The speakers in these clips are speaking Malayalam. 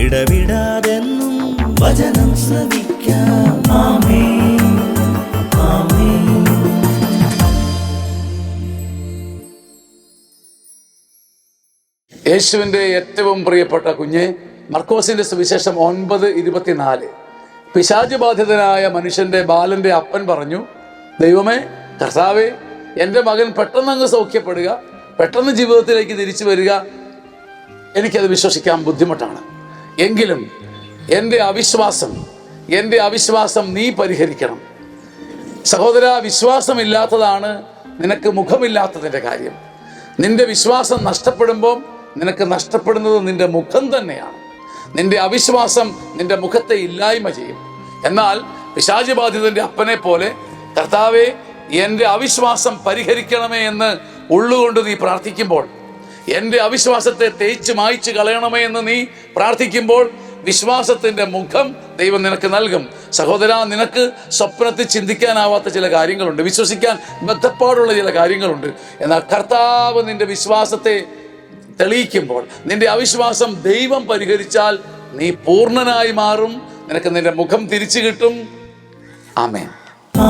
ഇടവിടാതെന്നും വചനം ശ്രവിക്കാം. ആമേൻ, ആമേൻ. യേശുവിൻ്റെ ഏറ്റവും പ്രിയപ്പെട്ട കുഞ്ഞെ, മർക്കോസിൻ്റെ സുവിശേഷം 9:24. പിശാച് ബാധിതനായ മനുഷ്യൻ്റെ ബാലൻ്റെ അപ്പൻ പറഞ്ഞു, ദൈവമേ, കർത്താവേ, എൻ്റെ മകൻ പെട്ടെന്ന് അങ്ങ് സൗഖ്യപ്പെടുക, പെട്ടെന്ന് ജീവിതത്തിലേക്ക് തിരിച്ചു വരിക, എനിക്കത് വിശ്വസിക്കാൻ ബുദ്ധിമുട്ടാണ്. എങ്കിലും എൻ്റെ അവിശ്വാസം നീ പരിഹരിക്കണം. സഹോദര, വിശ്വാസമില്ലാത്തതാണ് നിനക്ക് മുഖമില്ലാത്തതിൻ്റെ കാര്യം. നിന്റെ വിശ്വാസം നഷ്ടപ്പെടുമ്പോൾ നിനക്ക് നഷ്ടപ്പെടുന്നത് നിന്റെ മുഖം തന്നെയാണ്. നിന്റെ അവിശ്വാസം നിന്റെ മുഖത്തെ ഇല്ലായ്മ ചെയ്യും. എന്നാൽ പിശാച് ബാധിതന്റെ അപ്പനെ പോലെ, കർത്താവേ, എൻ്റെ അവിശ്വാസം പരിഹരിക്കണമേ എന്ന് ഉള്ളുകൊണ്ട് നീ പ്രാർത്ഥിക്കുമ്പോൾ, എൻ്റെ അവിശ്വാസത്തെ തേച്ച് മായ്ച്ച് കളയണമേ എന്ന് നീ പ്രാർത്ഥിക്കുമ്പോൾ, വിശ്വാസത്തിൻ്റെ മുഖം ദൈവം നിനക്ക് നൽകും. സഹോദര, നിനക്ക് സ്വപ്നത്തിൽ ചിന്തിക്കാനാവാത്ത ചില കാര്യങ്ങളുണ്ട്, വിശ്വസിക്കാൻ ബദ്ധപ്പാടുള്ള ചില കാര്യങ്ങളുണ്ട്. എന്നാൽ കർത്താവ് നിന്റെ വിശ്വാസത്തെ തെളിയിക്കുമ്പോൾ, നിന്റെ അവിശ്വാസം ദൈവം പരിഹരിച്ചാൽ നീ പൂർണ്ണനായി മാറും. നിനക്ക് നിന്റെ മുഖം തിരിച്ചു കിട്ടും. ആമേൻ,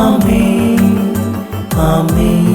ആമേൻ, ആമേൻ.